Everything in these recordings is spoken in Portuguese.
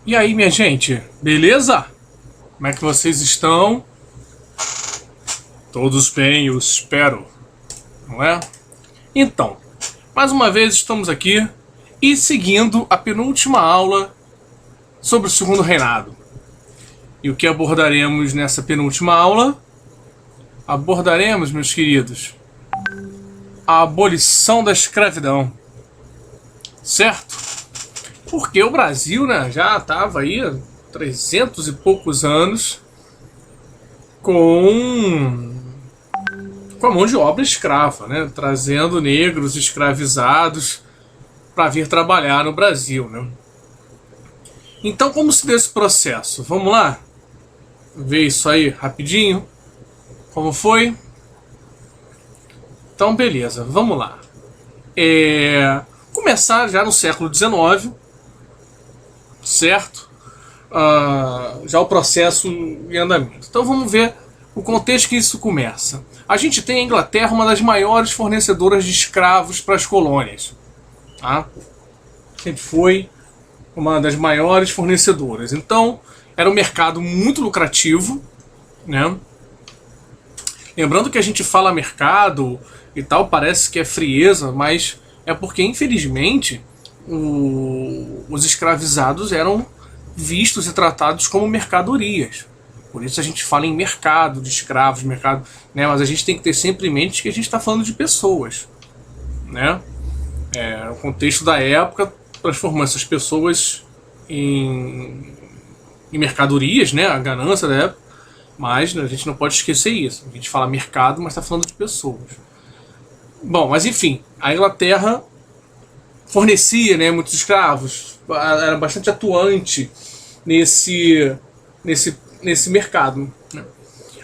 E aí, minha gente, beleza? Como é que vocês estão? Todos bem, eu espero, não é? Então, mais uma vez estamos aqui e seguindo a penúltima aula sobre o Segundo Reinado. E o que abordaremos nessa penúltima aula? Abordaremos, meus queridos, a abolição da escravidão, certo? Porque o Brasil, né, já estava aí há 300 e poucos anos com a mão de obra escrava, né, trazendo negros escravizados para vir trabalhar no Brasil, né? Então, como se deu esse processo? Vamos lá ver isso aí rapidinho. Como foi? Então, beleza, vamos lá. Começar já no século XIX, certo? Já o processo em andamento. Então vamos ver o contexto que isso começa. A gente tem a Inglaterra, uma das maiores fornecedoras de escravos para as colônias. Tá? Sempre foi uma das maiores fornecedoras. Então era um mercado muito lucrativo, né? Lembrando que a gente fala mercado e tal, parece que é frieza, mas é porque infelizmente os escravizados eram vistos e tratados como mercadorias. Por isso a gente fala em mercado de escravos, mercado, né? Mas a gente tem que ter sempre em mente que a gente está falando de pessoas, né? O contexto da época transformou essas pessoas em mercadorias, né? A ganância da época. Mas, né, a gente não pode esquecer isso. A gente fala mercado, mas está falando de pessoas. Bom, mas enfim, a Inglaterra fornecia, né, muitos escravos, era bastante atuante nesse mercado, né?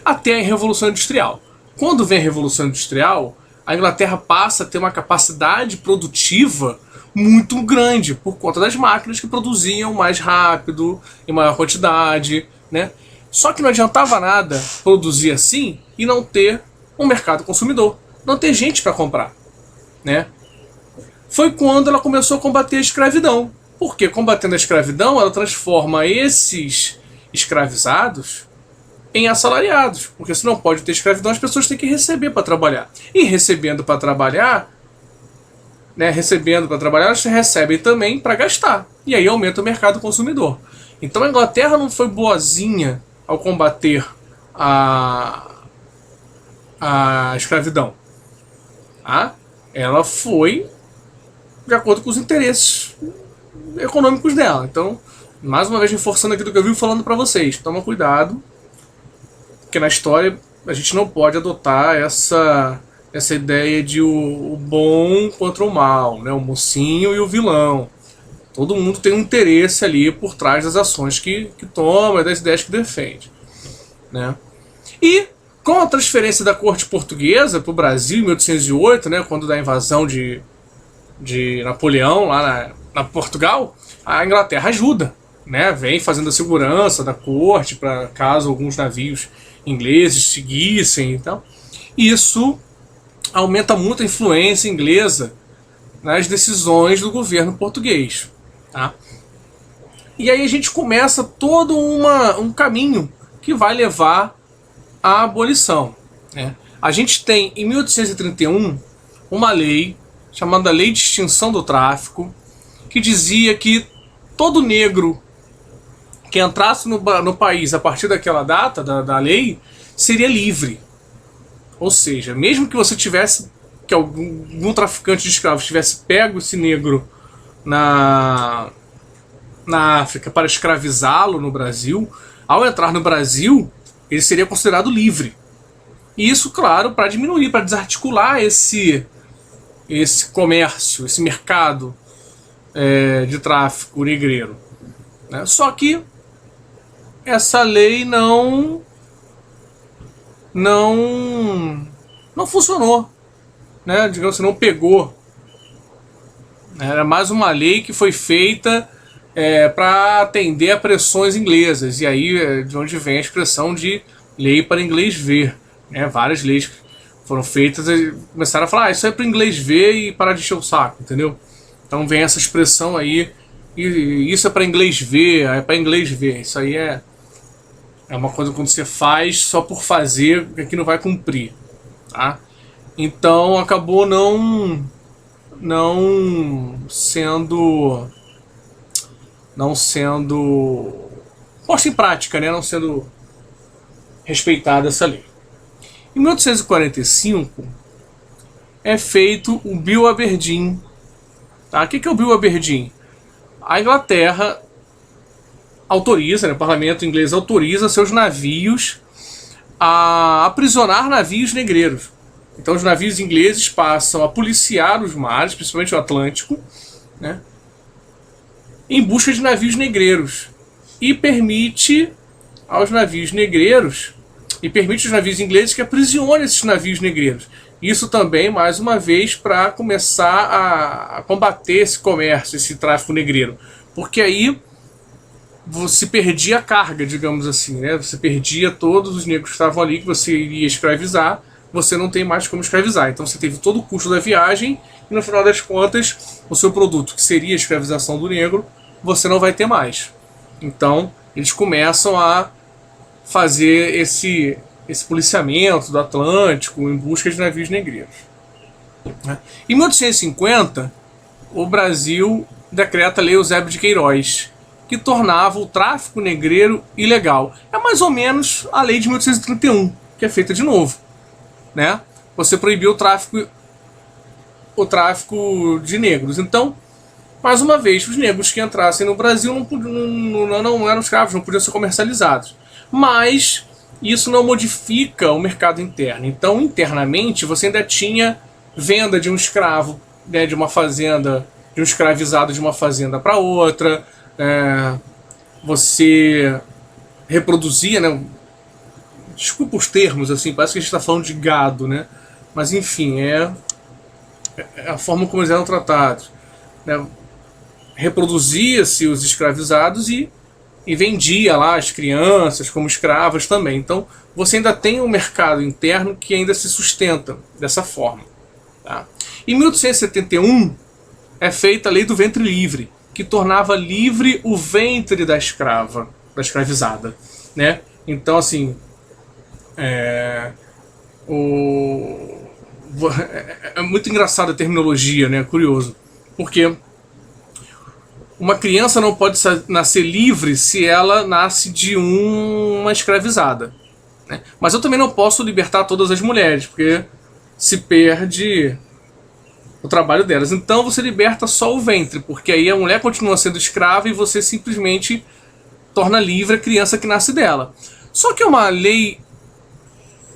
Até a Revolução Industrial. Quando vem a Revolução Industrial, a Inglaterra passa a ter uma capacidade produtiva muito grande por conta das máquinas que produziam mais rápido, em maior quantidade, né? Só que não adiantava nada produzir assim e não ter um mercado consumidor, não ter gente para comprar, né? Foi quando ela começou a combater a escravidão. Porque combatendo a escravidão, ela transforma esses escravizados em assalariados. Porque se não pode ter escravidão, as pessoas têm que receber para trabalhar. E recebendo para trabalhar, né, elas recebem também para gastar. E aí aumenta o mercado consumidor. Então a Inglaterra não foi boazinha ao combater a escravidão. Tá? Ela foi de acordo com os interesses econômicos dela. Então, mais uma vez reforçando aquilo que eu vi falando para vocês, toma cuidado, porque na história a gente não pode adotar essa ideia de o bom contra o mal, né? O mocinho e o vilão. Todo mundo tem um interesse ali por trás das ações que toma e das ideias que defende, né? E com a transferência da corte portuguesa para o Brasil em 1808, né, quando da invasão de Napoleão lá na Portugal, a Inglaterra ajuda, né? Vem fazendo a segurança da corte para caso alguns navios ingleses seguissem e tal. Isso aumenta muito a influência inglesa nas decisões do governo português, tá? E aí a gente começa todo um caminho que vai levar à abolição, né? A gente tem em 1831 uma lei chamada Lei de Extinção do Tráfico, que dizia que todo negro que entrasse no país a partir daquela data da lei seria livre. Ou seja, mesmo que você tivesse, que algum traficante de escravos tivesse pego esse negro na África para escravizá-lo no Brasil, ao entrar no Brasil, ele seria considerado livre. E isso, claro, para diminuir, para desarticular esse comércio, esse mercado de tráfico negreiro, né? Só que essa lei não funcionou, né? Digamos assim, não pegou. Era mais uma lei que foi feita para atender a pressões inglesas, e aí de onde vem a expressão de lei para inglês ver, né? Várias leis foram feitas e começaram a falar, isso é para inglês ver e parar de encher o saco, entendeu? Então vem essa expressão aí E isso é para inglês ver, é para inglês ver. Isso aí é uma coisa quando você faz só por fazer, que não vai cumprir, tá? Então acabou não sendo posta em prática, né? Não sendo respeitada essa lei. Em 1845 é feito o Bill Aberdeen. Tá? O que é o Bill Aberdeen? A Inglaterra autoriza, né, o parlamento inglês autoriza seus navios a aprisionar navios negreiros. Então os navios ingleses passam a policiar os mares, principalmente o Atlântico, né, em busca de navios negreiros. E permite aos navios negreiros, e permite aos navios ingleses que aprisionem esses navios negreiros. Isso também, mais uma vez, para começar a combater esse comércio, esse tráfico negreiro. Porque aí você perdia a carga, digamos assim, né? Você perdia todos os negros que estavam ali, que você iria escravizar, você não tem mais como escravizar. Então você teve todo o custo da viagem e no final das contas, o seu produto, que seria a escravização do negro, você não vai ter mais. Então eles começam a fazer esse policiamento do Atlântico em busca de navios negreiros. Em 1850, o Brasil decreta a Lei Eusébio de Queiroz, que tornava o tráfico negreiro ilegal. É mais ou menos a lei de 1831, que é feita de novo, né? Você proibiu o tráfico de negros. Então, mais uma vez, os negros que entrassem no Brasil não eram escravos, não podiam ser comercializados. Mas isso não modifica o mercado interno. Então, internamente, você ainda tinha venda de um escravo, né, de uma fazenda, de um escravizado de uma fazenda para outra. Você reproduzia, né? Desculpa os termos, assim, parece que a gente está falando de gado, né? Mas enfim, é a forma como eles eram tratados, né? Reproduzia-se os escravizados e vendia lá as crianças como escravas também. Então você ainda tem um mercado interno que ainda se sustenta dessa forma. Tá? Em 1871 é feita a lei do ventre livre, que tornava livre o ventre da escravizada, né? Então, assim, é muito engraçada a terminologia, né? Curioso, porque uma criança não pode nascer livre se ela nasce de uma escravizada, né? Mas eu também não posso libertar todas as mulheres, porque se perde o trabalho delas. Então você liberta só o ventre, porque aí a mulher continua sendo escrava e você simplesmente torna livre a criança que nasce dela. Só que é uma lei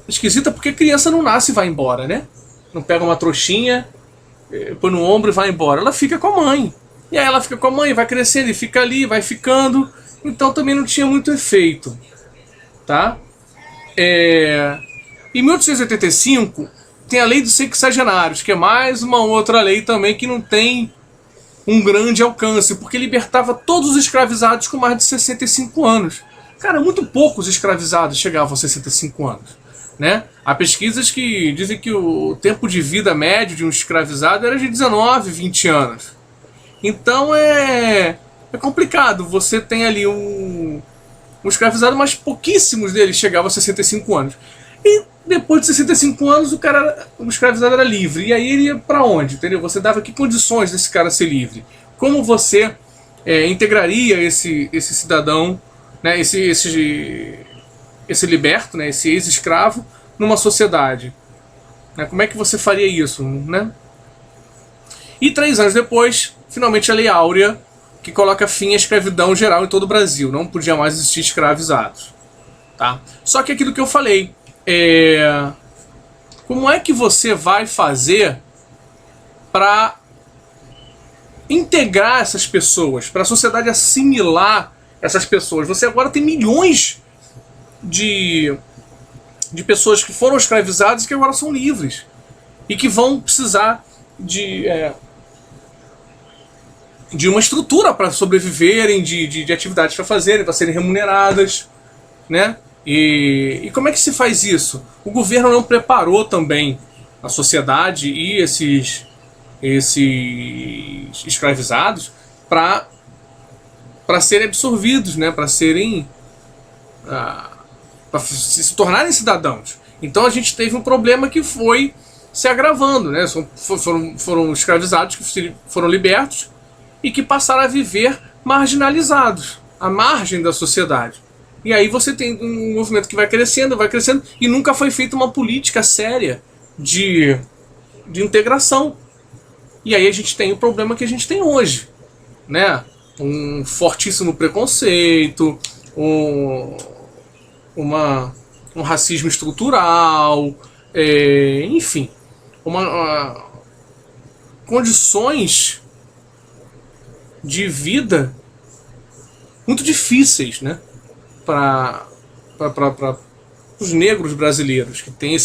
esquisita, porque a criança não nasce e vai embora, né? Não pega uma trouxinha, põe no ombro e vai embora. Ela fica com a mãe. E aí ela fica com a mãe, vai crescendo e fica ali, vai ficando. Então também não tinha muito efeito, tá? Em 1885 tem a lei dos sexagenários, que é mais uma outra lei também que não tem um grande alcance, porque libertava todos os escravizados com mais de 65 anos. Cara, muito poucos escravizados chegavam a 65 anos, né? Há pesquisas que dizem que o tempo de vida médio de um escravizado era de 19, 20 anos. Então é complicado. Você tem ali um escravizado, mas pouquíssimos deles chegavam a 65 anos. E depois de 65 anos o escravizado era livre. E aí ele ia pra onde? Entendeu? Você dava que condições desse cara ser livre? Como você integraria esse cidadão, né, esse liberto, né, esse ex-escravo, numa sociedade? Né? Como é que você faria isso? Né? E 3 anos depois, finalmente a Lei Áurea, que coloca fim à escravidão geral em todo o Brasil. Não podia mais existir escravizados. Tá? Só que aquilo que eu falei, como é que você vai fazer para integrar essas pessoas, para a sociedade assimilar essas pessoas? Você agora tem milhões de pessoas que foram escravizadas e que agora são livres e que vão precisar de uma estrutura para sobreviverem, de atividades para fazerem, para serem remuneradas, né? E como é que se faz isso? O governo não preparou também a sociedade e esses escravizados para para serem absorvidos, né, para serem para se tornarem cidadãos. Então a gente teve um problema que foi se agravando, né? Foram escravizados que foram libertos e que passaram a viver marginalizados, à margem da sociedade. E aí você tem um movimento que vai crescendo, e nunca foi feita uma política séria de integração. E aí a gente tem o problema que a gente tem hoje, né? Um fortíssimo preconceito, um racismo estrutural, enfim, condições de vida muito difíceis, né, para os negros brasileiros, que tem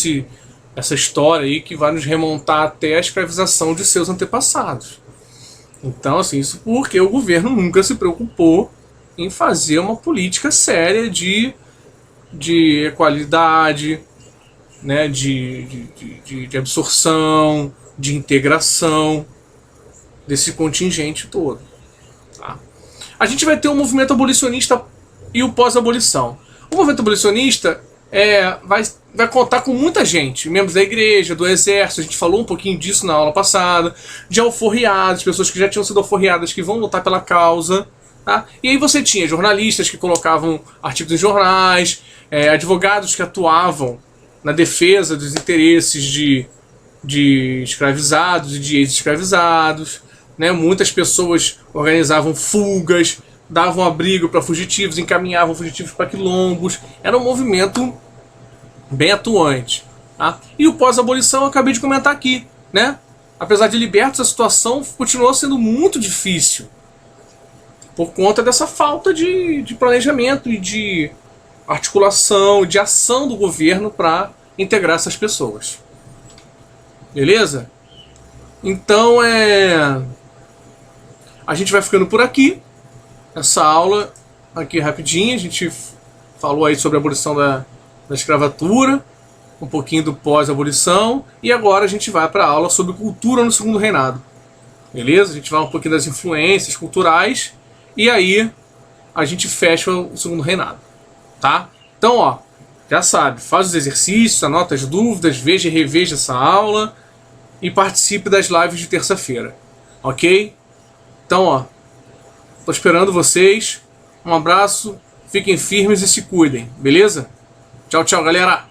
essa história aí que vai nos remontar até a escravização de seus antepassados. Então, assim, isso porque o governo nunca se preocupou em fazer uma política séria de equalidade, né, de absorção, de integração desse contingente todo. Tá? A gente vai ter um movimento abolicionista e o pós-abolição. O movimento abolicionista vai contar com muita gente, membros da igreja, do exército, a gente falou um pouquinho disso na aula passada, de alforriados, pessoas que já tinham sido alforriadas que vão lutar pela causa. Tá? E aí você tinha jornalistas que colocavam artigos em jornais, advogados que atuavam na defesa dos interesses de escravizados e de ex-escravizados, né? Muitas pessoas organizavam fugas, davam abrigo para fugitivos, encaminhavam fugitivos para quilombos. Era um movimento bem atuante. Tá? E o pós-abolição eu acabei de comentar aqui, né? Apesar de libertos, a situação continuou sendo muito difícil por conta dessa falta de planejamento e de articulação, de ação do governo para integrar essas pessoas. Beleza? Então a gente vai ficando por aqui. Essa aula aqui rapidinha, a gente falou aí sobre a abolição da escravatura, um pouquinho do pós-abolição, e agora a gente vai para a aula sobre cultura no Segundo Reinado. Beleza? A gente vai um pouquinho das influências culturais e aí a gente fecha o Segundo Reinado. Tá? Então, ó, já sabe, faz os exercícios, anota as dúvidas, veja e reveja essa aula e participe das lives de terça-feira. Ok? Então, ó, tô esperando vocês. Um abraço, fiquem firmes e se cuidem, beleza? Tchau, tchau, galera!